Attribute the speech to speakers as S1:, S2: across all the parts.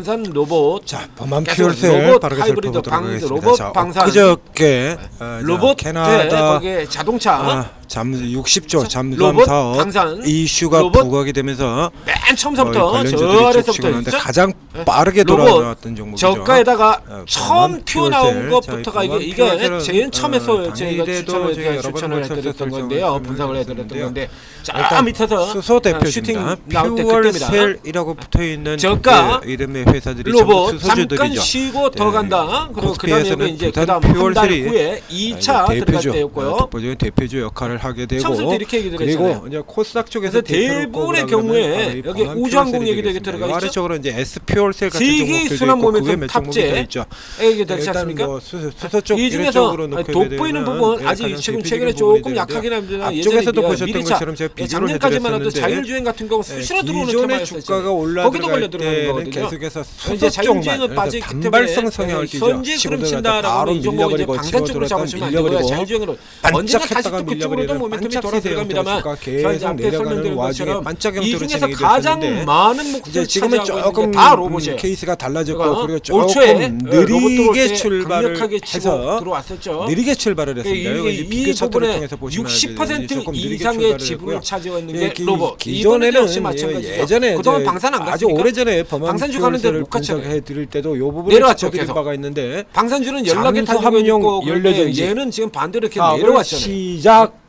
S1: 방산 로봇.
S2: 자, 범한
S1: 계속
S2: 퓨얼셀
S1: 로봇
S2: 빠르게
S1: 하이브리드
S2: 살펴보도록
S1: 로봇
S2: 하겠습니다. 자,
S1: 방산.
S2: 그저께
S1: 로봇
S2: 캐나다
S1: 거기에 자동차.
S2: 60조 잠수함
S1: 로봇
S2: 사업
S1: 방산.
S2: 이슈가
S1: 로봇
S2: 부각이 되면서
S1: 맨 처음부터
S2: 관련주들이
S1: 저
S2: 쭉
S1: 아래서부터
S2: 치고 나는데
S1: 있죠?
S2: 가장 빠르게
S1: 로봇
S2: 돌아왔던 종목이죠.
S1: 저가에다가 처음
S2: 범한
S1: 튀어나온
S2: 퓨얼셀.
S1: 것부터가
S2: 자,
S1: 이게
S2: 범한 퓨얼셀은,
S1: 제일 처음에서 저희가
S2: 당일에도 저희가
S1: 추천을 해드렸던
S2: 설명을
S1: 건데요. 분석을 해드렸던
S2: 했었는데요.
S1: 건데 자
S2: 일단
S1: 밑에서
S2: 수소
S1: 슈팅
S2: 대표입니다.
S1: 나올 때 그때입니다.
S2: 퓨얼셀이라고 붙어있는
S1: 저가
S2: 이름의 회사들이
S1: 로봇
S2: 전부
S1: 잠깐
S2: 수소주들이죠.
S1: 쉬고 더 간다. 그리고 그 다음에
S2: 코스피에서는
S1: 이제 그
S2: 부산
S1: 다음 한 달
S2: 퓨얼셀이
S1: 후에 2차 들어갈
S2: 대표주,
S1: 때였고요.
S2: 독보적인 대표주 역할을 하게 되고
S1: 처음부터 이렇게 얘기를
S2: 그리고
S1: 했잖아요.
S2: 이제 코스닥 쪽에서
S1: 그래서 대부분의 경우에 여기 우주항공 얘기도 여기 들어가 있죠.
S2: 아래쪽으로 이제 S-퓨얼셀 같은
S1: 세계
S2: 종목들도
S1: 순환
S2: 있고
S1: 모멘텀
S2: 그게 몇 종목이
S1: 탑재.
S2: 더 있죠.
S1: 이게 되지
S2: 일단
S1: 않습니까?
S2: 뭐 수소 쪽
S1: 이 중에서
S2: 쪽으로 놓게
S1: 돋보이는
S2: 되면
S1: 부분 아직
S2: 가장
S1: 지금
S2: 대표적인
S1: 최근에
S2: 부분이
S1: 조금
S2: 되는데요.
S1: 약하긴 합니다.
S2: 앞쪽에서도
S1: 예전에
S2: 보셨던
S1: 미리차
S2: 것처럼 제가 비교를
S1: 작년까지만 해도
S2: 해드렸었는데
S1: 자율주행 같은 경우 수시로 들어오는
S2: 기존의
S1: 테마였었죠.
S2: 주가가
S1: 거기도
S2: 올라들어갈
S1: 걸려 들어오는
S2: 때는
S1: 거거든요.
S2: 계속해서
S1: 이제
S2: 수소
S1: 자율주행은
S2: 쪽만
S1: 빠지기 때문에
S2: 단발성 성향을 띠죠.
S1: 현재 흐름 친다라고 이 종목을 이제 방산 쪽으로 잡으시면 안 되고요. 자율주행으로 언제나 다시 또 그쪽으로도 모멘텀이 돌아 들어갑니다만 현재 앞에 설명드린 것처럼 이 중에서 가장 많은 목표를
S2: 지금은
S1: 차지하고
S2: 조금
S1: 있는 게 다 로봇이에요.
S2: 케이스가 달라졌고
S1: 그러니까
S2: 그리고
S1: 올 초에
S2: 조금 느리게
S1: 강력하게
S2: 출발을
S1: 치고
S2: 해서
S1: 들어왔었죠.
S2: 느리게 출발을 했습니다.
S1: 이 부분에 60% 이상의 지분을 차지하고 있는 게 로봇. 이번에도 역시 마찬가지죠.
S2: 예전에
S1: 그동안 방산 안
S2: 아주
S1: 갔습니까?
S2: 오래전에
S1: 방산주 가는데
S2: 퓨얼셀을
S1: 못 갔잖아요.
S2: 분석해 드릴 때도 이 부분을
S1: 내려왔죠,
S2: 드린
S1: 계속.
S2: 바가 있는데
S1: 방산주는 연락에 타고
S2: 잠수함용
S1: 있고 그런데
S2: 연료전지
S1: 얘는 지금 반대로 이렇게
S2: 사업을
S1: 내려왔잖아요.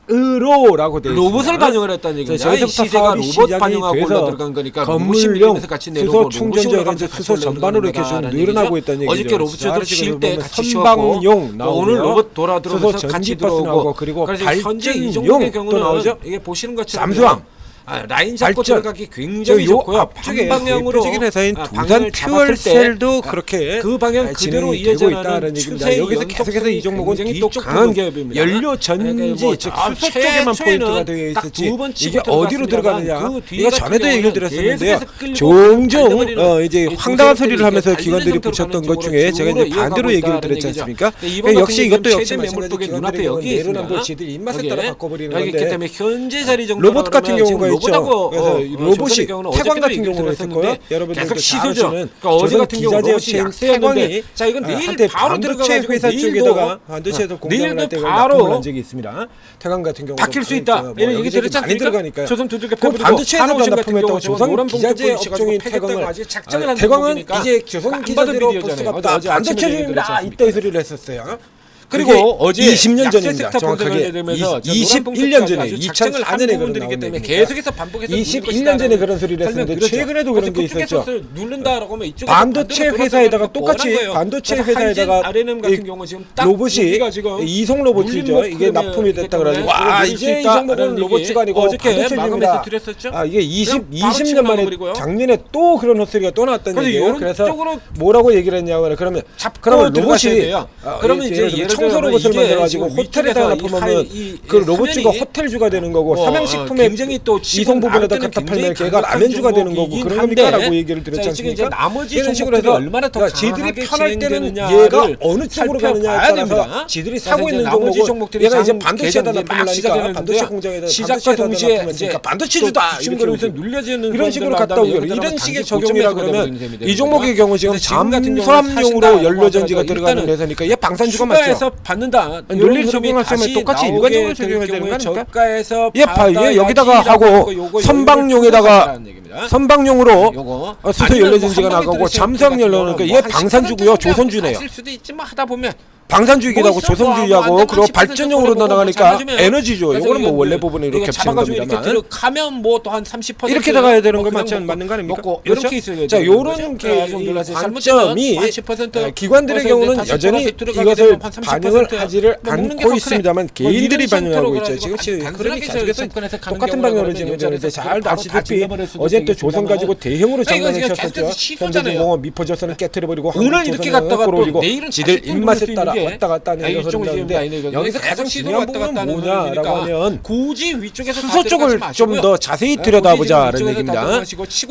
S2: 시작으로라고 되어 있습니다.
S1: 로봇을 반영을 했다는 얘기입니다. 이
S2: 저기서부터
S1: 시세가
S2: 사업이
S1: 로봇
S2: 시작이
S1: 반영하고
S2: 돼서
S1: 올라 들어간 거니까
S2: 건물용
S1: 같이
S2: 수소
S1: 내려오고
S2: 충전재 이런 수소 전반으로 이렇게 좀 늘어나고 있다는 얘기죠.
S1: 어저께 로봇도 쉴 때 같이
S2: 선방용
S1: 쉬었고
S2: 나오고요.
S1: 오늘 로봇 돌아 들어오면서
S2: 수소
S1: 같이
S2: 전지버스
S1: 들어오고
S2: 나오고 그리고
S1: 그래서 현재 이
S2: 발전용
S1: 종목의
S2: 또
S1: 경우는
S2: 나오죠.
S1: 이게 보시는 것처럼
S2: 잠수함.
S1: 라인 잡고
S2: 발전.
S1: 들어가기 굉장히
S2: 요
S1: 좋고요.
S2: 앞쪽에
S1: 한 방향으로
S2: 대표적인 회사인 두산
S1: 방향을 잡았을
S2: 퓨얼셀도
S1: 때
S2: 그렇게
S1: 그 방향 그대로
S2: 진행이 되고
S1: 이어져나가는
S2: 있다는 얘기입니다.
S1: 추세
S2: 여기서 계속해서 이 종목은
S1: 굉장히 또
S2: 뒤쪽
S1: 강한
S2: 부분
S1: 기업입니다.
S2: 연료 전지
S1: 뭐
S2: 즉
S1: 아,
S2: 수소 쪽에만 포인트가 되어
S1: 딱
S2: 있었지
S1: 두번 치고
S2: 이게 어디로
S1: 들어갔습니다만
S2: 들어가느냐
S1: 그 뒤
S2: 이거
S1: 같은
S2: 전에도 얘기를
S1: 경우는
S2: 드렸었는데요.
S1: 계속해서 끌고
S2: 종종
S1: 달려버리는
S2: 이제
S1: 이
S2: 황당한
S1: 조선들이
S2: 소리를 하면서
S1: 이렇게
S2: 기관들이
S1: 달리는
S2: 붙였던
S1: 쪽으로
S2: 것 중에 제가 이제
S1: 이어가고
S2: 반대로 얘기를
S1: 있다는
S2: 드렸지
S1: 얘기죠.
S2: 않습니까?
S1: 이번
S2: 역시
S1: 같은
S2: 이것도 역시
S1: 최대 매물폭이 눈앞에 여기 있습니다.
S2: 내려놓은 지들 입맛에 따라 바꿔버리는
S1: 여기 있기
S2: 건데
S1: 때문에 현재 자리 정도
S2: 로봇 같은 경우가 있죠. 그래서 로봇이
S1: 로봇이
S2: 태광 같은 경우가 있을 거예요. 여러분들
S1: 계속
S2: 잘
S1: 시도죠.
S2: 아시는
S1: 그러니까 어제 같은 경우 로봇이
S2: 기자재
S1: 약세였는데
S2: 태광이
S1: 자 이건 내일
S2: 한때
S1: 바로
S2: 반도체
S1: 들어가가지고
S2: 회사 쪽에다가 반도체에서 공장을 할
S1: 내일도
S2: 때
S1: 바로
S2: 납품을 한 적이 있습니다. 태광 같은 경우
S1: 바뀔 수 있다. 이런 얘기 들었지
S2: 많이
S1: 않습니까?
S2: 들어가니까요.
S1: 조선 두들겨
S2: 그
S1: 패버리고
S2: 반도체에서
S1: 한오션 같은
S2: 납품했다고
S1: 경우
S2: 조선
S1: 노란 봉투
S2: 기자재
S1: 붙이고
S2: 업종인
S1: 패겠다고
S2: 태광은
S1: 아주 작정을 하는
S2: 태광은
S1: 부분이니까
S2: 이제 조선
S1: 안
S2: 기자재로
S1: 받은
S2: 볼 수가
S1: 비디오잖아요.
S2: 없다.
S1: 어제 아침에 얘기
S2: 반도체입니다.
S1: 들었지
S2: 이따 소리를 했었어요.
S1: 그리고 어제
S2: 20년 전입니다.
S1: 약세 섹터
S2: 정확하게
S1: 분석을
S2: 21년 전에
S1: 아주 작정을
S2: 2004년에
S1: 한
S2: 그런
S1: 부분들이기 때문에
S2: 나온
S1: 계속해서 반복해서
S2: 21년 전에 그런 소리를 했었는데 최근에도 그런 게 있었죠.
S1: 누른다라고 하면 이쪽에서
S2: 반도체
S1: 반대로
S2: 회사에다가
S1: 돌아가는
S2: 똑같이
S1: 거예요.
S2: 반도체
S1: 그래서
S2: 회사에다가
S1: 하이젠 RNM 같은
S2: 이
S1: 경우 지금 딱
S2: 로봇이
S1: 여기가 지금
S2: 이송 로봇이죠.
S1: 눌림
S2: 이게 납품이 됐다 그래가지고 와 이제 이 종목은 로봇이 아니고
S1: 어저께
S2: 반도체입니다.
S1: 마감해서 드렸었죠.
S2: 아 이게 20년
S1: 치고
S2: 만에
S1: 나가버리고요.
S2: 작년에 또 그런 헛소리가 또 나왔다는
S1: 그래서
S2: 얘기예요.
S1: 이런
S2: 그래서
S1: 쪽으로
S2: 뭐라고 얘기를 했냐고 그러면
S1: 그러면
S2: 로봇이
S1: 돼요. 그러면 이제 예를
S2: 청소
S1: 들면
S2: 로봇을
S1: 이게
S2: 만들어가지고
S1: 지금
S2: 호텔에다가 납품하면 그 로봇주가 호텔주가 되는 거고 삼양식품의
S1: 굉장히 또
S2: 이송 부분에다 갖다 팔면 걔가 라면주가 되는 거고 그런 겁니까라고 얘기를 드렸지 않습니까?
S1: 나머지
S2: 이런 식으로
S1: 종목들이
S2: 해서
S1: 얼마나 더
S2: 지들이
S1: 강하게
S2: 편할 때는
S1: 진행되느냐를
S2: 얘가 어느 쪽으로 가느냐에
S1: 살펴봐야
S2: 따라서
S1: 됩니다.
S2: 지들이 사고 있는
S1: 나머지
S2: 종목은
S1: 종목들이
S2: 얘가 이제
S1: 장
S2: 반도체에다
S1: 개정이
S2: 납품을
S1: 막
S2: 하니까
S1: 시작되는데요.
S2: 반도체 공장에다
S1: 시작과 동시에
S2: 그러니까 반도체주다
S1: 이렇게
S2: 이런
S1: 오면서 눌려지는
S2: 이런 식으로
S1: 부분들
S2: 갔다 오고
S1: 나오면
S2: 이런
S1: 여기다가
S2: 식의
S1: 단지
S2: 적용이라
S1: 고점에서
S2: 그러면
S1: 됩니다.
S2: 이 종목의 경우 지금
S1: 근데 지금 같은 경우는
S2: 잠수함용으로
S1: 사신다라고
S2: 연료전지가
S1: 하더라도
S2: 들어가는
S1: 일단은
S2: 회사니까 얘 방산주가 맞죠?
S1: 추가해서 받는다.
S2: 논리를 적용하시면 똑같이 일관적으로 적용해야 되는 거 아닙니까?
S1: 저가에서
S2: 얘 여기다가 하고 선박용에다가 선박용으로 수소 연료전지가 나가고 잠수함 연료는 얘 방산주고요 조선주네요.
S1: 하실 수도 있지만 하다 보면
S2: 방산주이기도 하고
S1: 뭐 있어?
S2: 조선주의하고
S1: 뭐
S2: 그리고
S1: 30%
S2: 발전용으로
S1: 정도
S2: 나가니까
S1: 잡아주면
S2: 에너지죠.
S1: 그래서
S2: 이거는 뭐
S1: 이건
S2: 원래 부분에 이렇게 붙이는
S1: 잡아가지고 이렇게
S2: 겁니다만
S1: 들어가면 뭐 또 한 30%
S2: 이렇게 나가야 되는 거
S1: 그냥
S2: 맞지 맞는 거 아닙니까?
S1: 먹고
S2: 그렇죠?
S1: 이렇게 있어야
S2: 자,
S1: 되는
S2: 요런
S1: 거죠.
S2: 관점이
S1: 10%
S2: 기관들의 경우는 여전히 이것을 반영을 하지를 않고 있습니다만 개인들이 반영하고 있죠. 지금 그러니 계속해서 똑같은 방향으로 진행되는데 잘 아시다시피 어제 또 조선 가지고 대형으로 장난을 쳤었죠. 현대중공업 미포조선을 깨트려버리고
S1: 오늘 이렇게 갔다가 또
S2: 올리고
S1: 내일은
S2: 지들 입맛에 따라 왔다 갔다 하는 이런 흐름인데 여기서 가장 중요한 부분은 뭐냐라고 하면
S1: 굳이 위쪽에서
S2: 수소 쪽을 좀 더 자세히 들여다보자라는 얘기입니다.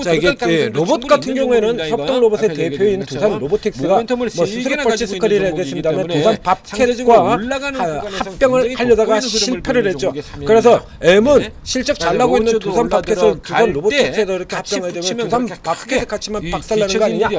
S2: 자, 이게 로봇 같은 경우에는 협동 로봇의 대표인 두산 로보틱스가 뭐 스스로 뻘짓거리를 하겠습니다만 두산 밥캣과 합병을 하려다가 실패를 했죠. 그래서 M은 실적 잘 나고 있는 두산 밥캣을 두산 로보틱스에다 이렇게 합병해야 되면 두산 밥캣의 가치만 박살나는 거 아니냐?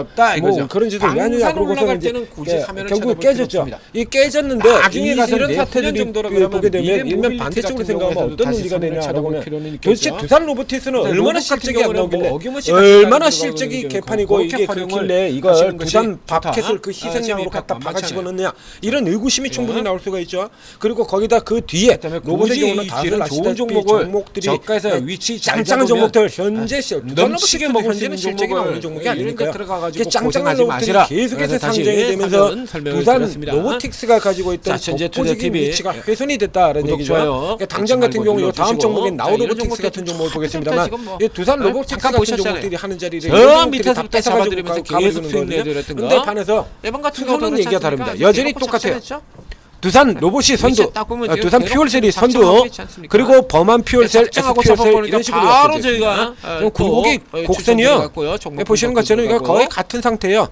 S2: 뭐 그런 짓을 왜 하느냐 그러고서는 이제 결국 깨졌죠. 이 깨졌는데 이런 사태들이 보게 되면 일면 반대쪽으로 생각하면 어떤 논리가 되냐라고 하면 도대체 두산 로보틱스는 얼마나 실적이 안 나오길래 얼마나 실적이 개판이고 이게 그렇길래 이걸 두산 밥캣을 그 희생양으로 갖다 박아 집어넣느냐 이런 의구심이 충분히 나올 수가 있죠. 그리고 거기다 그 뒤에 로봇의 경우는 다들 아시다시피 종목들이
S1: 저가에서 위치
S2: 짱짱한 종목들 현재 넘치게 먹을 수 있는 실적이 나오는 종목이 아니니까요. 짱짱한 로봇들이 계속해서 상장이 되면서 두산 로보틱스가 가지고 있던 독보적인 위치가 훼손이 됐다라는 얘기죠. 당장 같은 경우 다음 종목인 나우로보틱스 같은 종목을 보겠습니다만 두산 로보틱스 같은 종목들이 하는 자리를
S1: 저 밑에서부터 잡아들이면서 계속 수익 내드렸던 거.
S2: 근데 반해서 투소는 얘기가 다릅니다. 여전히 똑같아요. 두산 로봇이 선두, 두산 퓨얼셀이 선두, 그리고 범한 퓨얼셀, SPuel셀 이런 식으로
S1: 바로 저희가
S2: 굴곡이 곡선이요. 보시는 것처럼 이거 거의 같은 상태예요.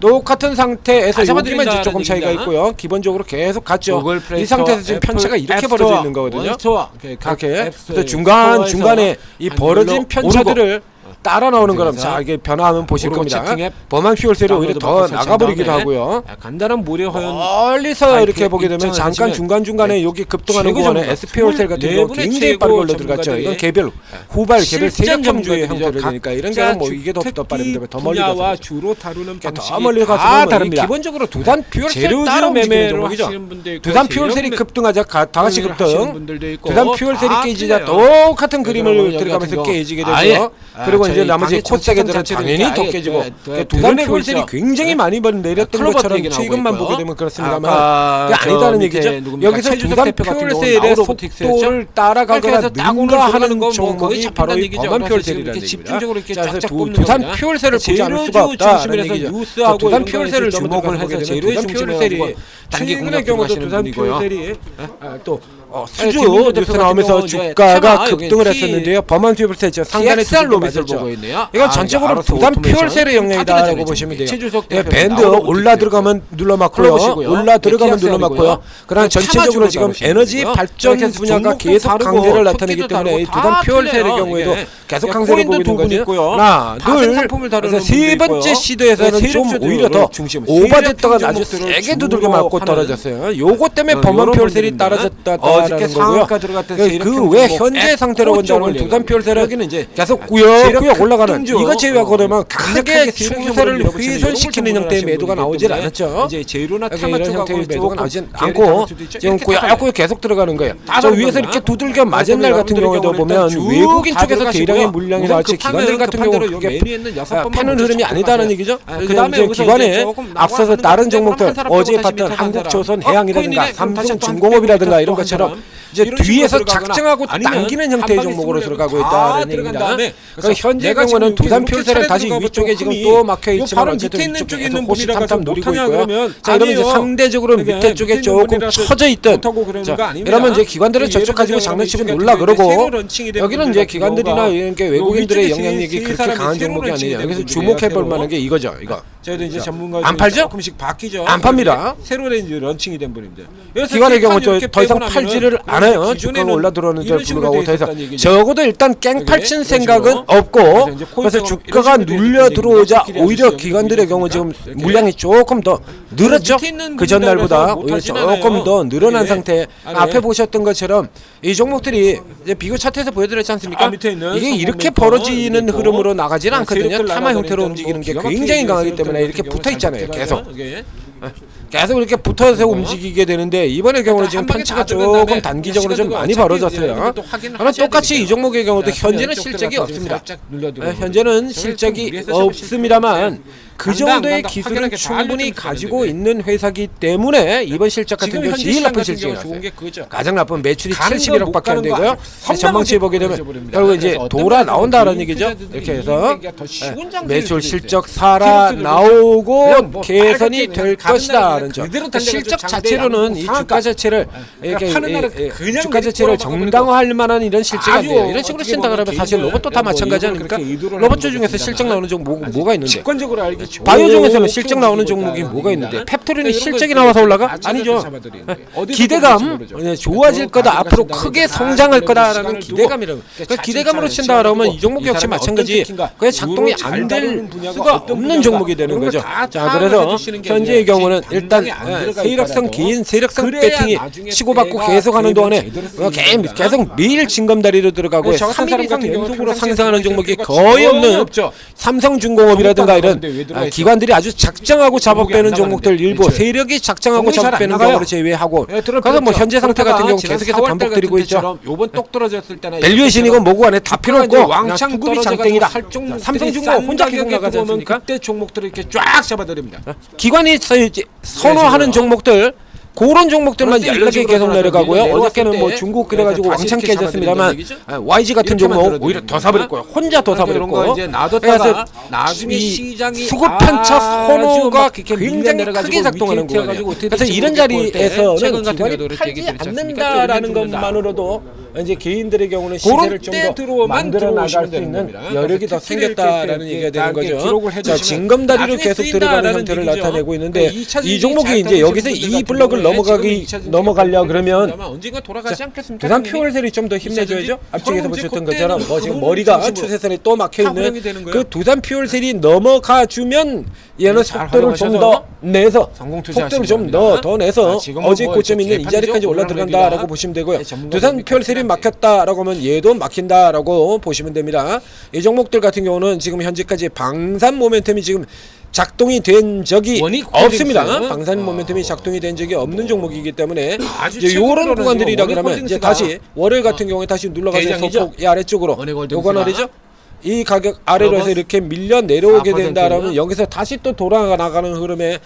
S2: 똑같은 상태에서 여기만 이제 조금 차이가 있고요. 기본적으로 계속 갔죠. 이 상태에서 지금 편차가 이렇게 벌어져 있는 거거든요. 이렇게 그래서 중간에 이 벌어진 편차들을 따라 나오는 거라면 자 이게 변화하면 보실 겁니다. 범한 퓨얼셀이 오히려 더 나가버리기도 하고요.
S1: 간단한 무료 허용
S2: 멀리서 이렇게 보게 되면 잠깐 중간중간에 여기 급등하는 구간에 SPuel셀 같은 경우 굉장히 빠르게 올려 들어갔죠. 이건 개별 후발 개별 세력형주의 형태를 되니까 이런 경우는 뭐 이게 더 빠릅니다. 더 멀리 가서
S1: 주로 다루는 방식이
S2: 더 멀리 가서
S1: 다릅니다.
S2: 기본적으로 두산 퓨얼셀 따라 움직이는 종목이죠. 두산 퓨얼셀이 급등하자 다 같이 급등. 두산 퓨얼셀이 깨지자 똑같은 그림을 들어가면서 깨지게 되죠. 그리고 이제 나머지 코스닥애들은 당연히 더 깨지고 두산 퓨얼셀이 굉장히 많이 내렸던 것처럼 최근만 보게 되면 그렇습니다만 아니다는 얘기죠. 여기서 두산 퓨얼셀의 속도를 따라가거나 능가하는 종목이 바로 이 범한 퓨얼셀이라는 얘기입니다. 그래서 두산 퓨얼셀을 보지 않을 수가 없다는 얘기죠. 두산 퓨얼셀을 주목을 해서 두산 퓨얼셀이 최근의 경우도 두산 퓨얼셀이 또 수주 뉴스 나오면서 주가가 급등을 했었는데요. 범한 퓨얼셀 상단에 두들겨 맞았죠. 이건 전적으로 두산 퓨얼셀의 영향이다라고 보시면 돼요. 밴드 올라 들어가면 눌러맞고요. 올라 들어가면 눌러맞고요. 그러나 전체적으로 지금 에너지 발전 분야가 계속 강세를 나타내기 때문에 이 두산 퓨얼셀의 경우에도 계속 강세를 보이는 거거든요. 하나, 둘, 세 번째 시도에서는 좀 오히려 더 오버됐다가 아주 세게 두들겨 맞고 떨어졌어요. 요거 때문에 범한 퓨얼셀이 떨어졌다라는 거고요. 그 외 현재 상태로 본다면 두산 퓨얼셀은 이제 계속 꾸역꾸역 올라가는 이거 제외하고 그러면 크게 추세를 훼손시키는 형태의 매도가 나오질 않았죠.
S1: 이제 재료나
S2: 이런 형태의 매도가 나오진 않고 지금 꾸역꾸역 계속 들어가는 거예요. 저 위에서 이렇게 두들겨 맞은 날 같은 경우에도 보면 외국인 쪽에서 대량의 물량이 나올지 기관들 같은 경우는 그게 패는 흐름이 아니다는 얘기죠. 그다음에 기관에 앞서서 다른 종목들 어제 봤던 한국조선해양이라든가 삼성중공업이라든가 이런 것처럼 이제 뒤에서 작정하고 당기는 형태의 종목으로 들어가고 있다는 얘기입니다. 그러니까 현재 경우는 두산 퓨얼셀은 다시 위쪽에 지금 또 막혀 있지만 어쨌든 위쪽에서 호시 탐탐 노리고 있고요. 자 이러면 이제 상대적으로 밑에 쪽에 조금 처져 있던 이러면 이제 기관들은 저쪽 가지고 장난치고 놀라 그러고 여기는 이제 기관들이나 이렇게 외국인들의 영향력이 그렇게 강한 종목이 아니냐. 여기서 주목해볼 만한 게 이거죠. 이거.
S1: 저희도 이제 전문가
S2: 안 팔죠?
S1: 조금씩 바뀌죠.
S2: 안 팝니다.
S1: 새로 이제 런칭이 된 분입니다.
S2: 기관의 경우 더 이상 팔지를 않아요. 주가가 올라 들어오는데 불구하고 더 이상 적어도 일단 깽팔친 생각은 없고 그래서 주가가 눌려 들어오자 오히려 기관들의 경우 지금 물량이 조금 더 늘었죠. 그 전날보다 오히려 조금 더 늘어난 상태. 앞에 보셨던 것처럼 이 종목들이 이제 비교 차트에서 보여드렸지 않습니까? 이게 이렇게 벌어지는 흐름으로 나가지는 않거든요. 타마 형태로 움직이는 게 굉장히 강하기 때문에 이렇게 붙어 있잖아요. 계속 이렇게 붙어서 움직이게 되는데 이번의 경우는 지금 편차가 조금 단기적으로 좀 많이 벌어졌어요. 그러나 똑같이 이 종목의 경우도 현재는 실적이 없습니다. 현재는 실적이 없습니다만 그 정도의 기술은 충분히 가지고 있는 회사기 때문에 이번 실적 같은 경우 제일 나쁜 실적이 나왔어요. 가장 나쁜 매출이 71억밖에 안 되고요. 전망치 보게 되면 결국 이제 돌아 나온다라는 얘기죠. 이렇게 해서 매출 실적 살아 나오고 개선이 될 것이다라는 점. 실적 자체로는 이 주가 자체를 이렇게 주가 자체를 정당화할 만한 이런 실적이 안 돼요. 이런 식으로 쓴다 그러면 사실 로봇도 다 마찬가지 아닙니까? 로봇 중에서 실적 나오는 종목 뭐가 있는데? 바이오 중에서는 실적 나오는 종목이 뭐가 있는데? 펩토린이 실적이 나와서 올라가? 아니죠. 기대감, 좋아질 거다, 앞으로 크게 성장할 거다라는 기대감이라고. 그러니까 기대감으로 친다 그러면 이 종목 역시 마찬가지. 그게 작동이 안 될 수가 없는 종목이 되는 거죠. 자, 그래서 현재의 경우는 일단 세력성 개인 세력성 배팅이 치고받고 계속하는 동안에 계속 매일 징검다리로 들어가고 3일 이상 연속으로 상승하는 종목이 거의 없는 삼성중공업이라든가 이런 기관들이 아주 작정하고 잡아빼는 종목들 일부 세력이 작정하고 잡아빼는 경우를 제외하고 그래서 뭐 현재 상태 같은 경우 계속해서 반복드리고 있죠. 밸류에이션이고 뭐고 간에 다 필요 없고 왕창 투비 장땡이다. 삼성중공업 혼자 계속 나가지 않습니까?
S1: 그때 종목들을 이렇게 쫙 잡아드립니다.
S2: 기관이 선호하는 종목들 그런 종목들만 연락이 계속 내려가고요. 어저께는 뭐 중국 그래가지고 왕창 깨졌습니다만 YG 같은 종목 오히려 더 사버렸고요. 혼자 더 사버렸고. 그래서 나중에 시장이 수급 편차 선호가 굉장히 크게 작동하는 거예요. 그래서 이런 자리에서는 기관이 팔지 않는다라는 것만으로도 이제 개인들의 경우는 시세를 좀 더 만들어 나갈 수 있는 여력이 더 생겼다라는 얘기가 되는 거죠. 자, 징검다리로 계속 들어가는 형태를 나타내고 있는데 이 종목이 이제 여기서 이 블럭을 넘어가려 그러면
S1: 언젠가 돌아가지 않겠습니까?
S2: 두산 퓨얼셀이 좀 더 힘내줘야죠. 앞쪽에서 보셨던 것처럼 지금 머리가 추세선에 또 막혀 있는 그 두산 퓨얼셀이 넘어가 주면 얘는 속도를 좀 더 내서 속도를 좀 더 내서 어제 고점 있는 이 자리까지 올라 들어간다라고 보시면 되고요. 두산 퓨얼셀이 막혔다라고 하면 얘도 막힌다라고 보시면 됩니다. 이 종목들 같은 경우는 지금 현재까지 방산 모멘텀이 지금 작동이 된 적이 없습니다. 방산 모멘텀이 작동이 된 적이 없는 종목이기 때문에 이제 이런 구간들이라 그러면 이제 다시 월요일 같은 경우에 다시 눌러가서 소폭 이 아래쪽으로 요건 어디죠? 이 가격 아래로 해서 이렇게 밀려 내려오게 된다라면 여기서 다시 또 돌아 나가는 흐름에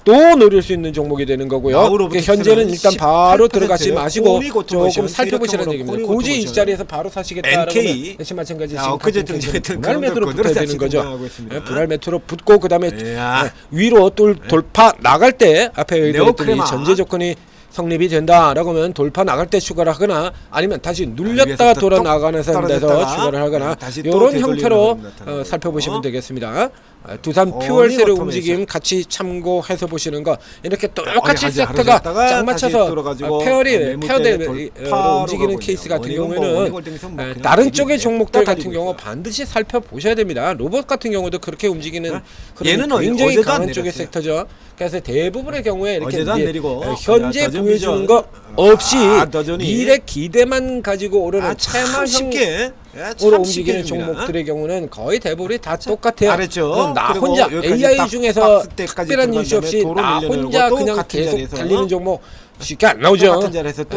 S2: 또 노릴 수 있는 종목이 되는 거고요. 현재는 일단 바로 들어가지 마시고 조금 살펴보시라는 얘기입니다. 굳이 이 자리에서 바로 사시겠다라고 하면 역시 마찬가지 지금 분할 매트로 붙어야 되는 거죠. 분할 매트로 붙고 그 다음에 위로 돌파 나갈 때 앞에 얘기했더니 전제 조건이 성립이 된다라고 하면 돌파 나갈 때 추가를 하거나 아니면 다시 눌렸다가 돌아 나가는 데서 추가를 하거나 이런 형태로 살펴보시면 되겠습니다. 두산 퓨얼셀의 움직임 같이 참고해서 보시는 거 이렇게 똑같이 섹터가 짝 맞춰서 페어대로 움직이는 케이스 같은 경우에는 다른 쪽의 종목들 같은 경우 반드시 살펴보셔야 됩니다. 로봇 같은 경우도 그렇게 움직이는 굉장히 강한 쪽의 섹터죠. 그래서 대부분의 경우에 이렇게 현재 보여주는 거 없이 미래 기대만 가지고 오르는 체마형으로 움직이는 종목들의 경우는 거의 대부분이 다 똑같아요. 나 혼자 AI 중에서 특별한 뉴스 없이 나 혼자 그냥 계속 달리는 종목 쉽게 안 나오죠.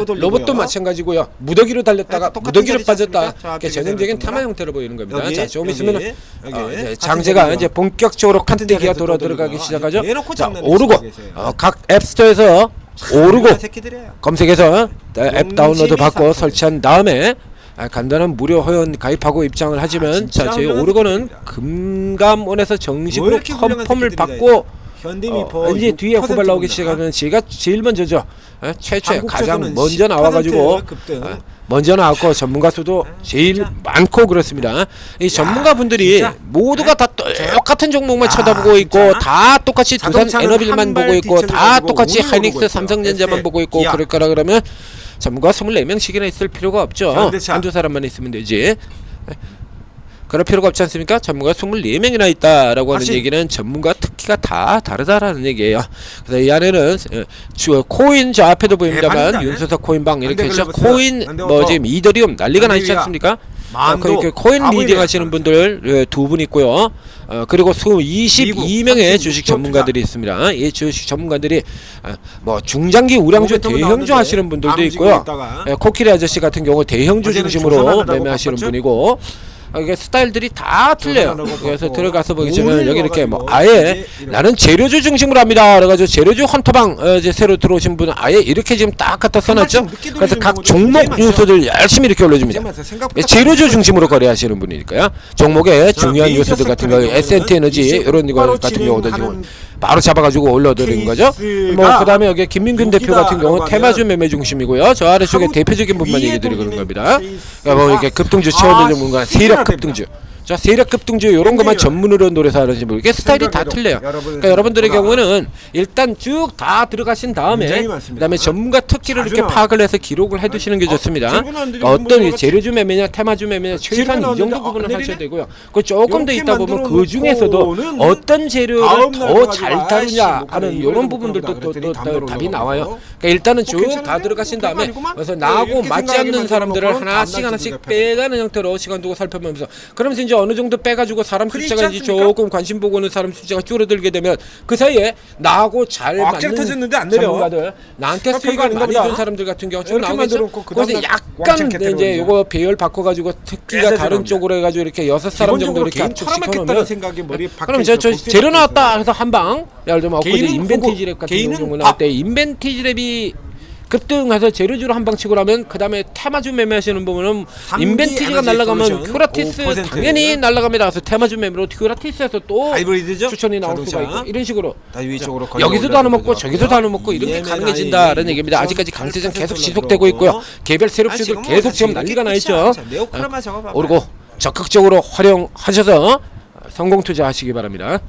S2: 로봇도 마찬가지고요. 무더기로 달렸다가 무더기로 빠졌다. 전형적인 테마 형태로 보이는 겁니다. 자, 좀 있으면 장세가 이제 본격적으로 판때기가 돌아 들어가기 시작하죠. 자, 오르고 각 앱스토어에서 오르고 검색해서 앱 다운로드 받고 설치한 다음에 간단한 무료 회원 가입하고 입장을 하시면 자, 저희 오르고는 금감원에서 정식으로 컨펌을 받고 이제 뒤에 후발 나오기 시작하면 제가 제일 먼저죠. 최초에 가장 먼저 나와가지고 먼저 나왔고 전문가 수도 제일 많고 그렇습니다. 이 전문가 분들이 모두가 다 똑같은 종목만 쳐다보고 있고 다 똑같이 두산 에너빌만 보고 있고 다 똑같이 하이닉스 삼성전자만 보고 있고 그럴 거라 그러면 전문가 24명씩이나 있을 필요가 없죠. 한두 사람만 있으면 되지. 그럴 필요가 없지 않습니까? 전문가 24명이나 있다라고 하는 얘기는 전문가 특기가 다 다르다라는 얘기예요. 그래서 이 안에는 코인 저 앞에도 보입니다만 윤수석 코인방 이렇게 해서 코인 뭐 지금 이더리움 난리가 나 있지 않습니까? 코인 리딩 하시는 분들 두 분 있고요. 그리고 22명의 주식 전문가들이 있습니다. 이 주식 전문가들이 뭐 중장기 우량주 대형주 하시는 분들도 있고요. 코끼리 아저씨 같은 경우 대형주 중심으로 매매하시는 분이고 이게 스타일들이 다 틀려요. 그래서 들어가서 보시면
S1: 오늘
S2: 여기 이렇게 뭐
S1: 와가지고
S2: 아예
S1: 이제
S2: 나는 재료주 중심으로 합니다. 그래가지고 재료주 헌터방 이제 새로 들어오신 분은 아예 이렇게 지금 딱 갖다 써놨죠. 그래서 각 종목 뉴스들 열심히 이렇게 올려줍니다. 재료주 중심으로 거래하시는 분이니까요. 종목의 중요한 요소들 같은 거, S&T 에너지 이런 거 같은 경우도 지금 바로 잡아가지고 올려드린 거죠. 뭐 그다음에 여기 김민균 대표 같은 경우는 테마주 매매 중심이고요. 저 아래쪽에 대표적인 분만 얘기 드리는 겁니다. 그러니까 뭐 이렇게 급등주 채워드리는 분과 세력 급등주. 자, 세력 급등주 이런 것만 전문으로 노래서 하시는 분, 이게 스타일이 다 틀려요. 그러니까 여러분들의 경우는 일단 쭉 다 들어가신 다음에 그다음에 전문가 특기를 이렇게 파악을 해서 기록을 해두시는 게 좋습니다. 그러니까 어떤 재료주 매매냐 테마주 매매냐 최소한 이 정도 부분을 하셔야 되고요. 그 조금 더 있다 보면 그 중에서도 어떤 재료를 더 잘 다루냐 하는 이런 부분들도 또 답이 나와요. 그러니까 일단은 쭉 다 들어가신 다음에 그래서 나하고 맞지 않는 사람들을 하나씩 빼가는 형태로 시간 두고 살펴보면서, 그러면서 이제 어느 정도 빼가지고 사람 숫자가 이제 조금 관심 보고 있는 사람 숫자가 줄어들게 되면 그 사이에 나하고 잘 맞는 전문가들, 나한테 수익을 많이 준 사람들 같은 경우 좀 나오겠죠. 그래서 약간 이제 요거 배열 바꿔가지고 특기가 다른 쪽으로 해가지고 이렇게 6사람 정도 이렇게 합쳐놓으면, 그럼 저 재료 나왔다 해서 한방 예를 들면 엊그제 인벤티지랩 같은 경우 나올 때 인벤티지랩이 급등해서 재료주로 한방 치고 나면 그 다음에 테마주 매매하시는 분은 인벤티지가 날아가면 큐라티스 당연히 날아갑니다. 그래서 테마주 매매로 큐라티스에서 또 추천이 나올 수가 있고, 이런 식으로 여기서도 하나 먹고 저기서도 하나 먹고 이런 게 가능해진다라는 얘기입니다. 아직까지 강세장 계속 지속되고 있고요. 개별 세력주들 계속 지금 난리가 나 있죠. 그리고 적극적으로 활용하셔서 성공 투자하시기 바랍니다.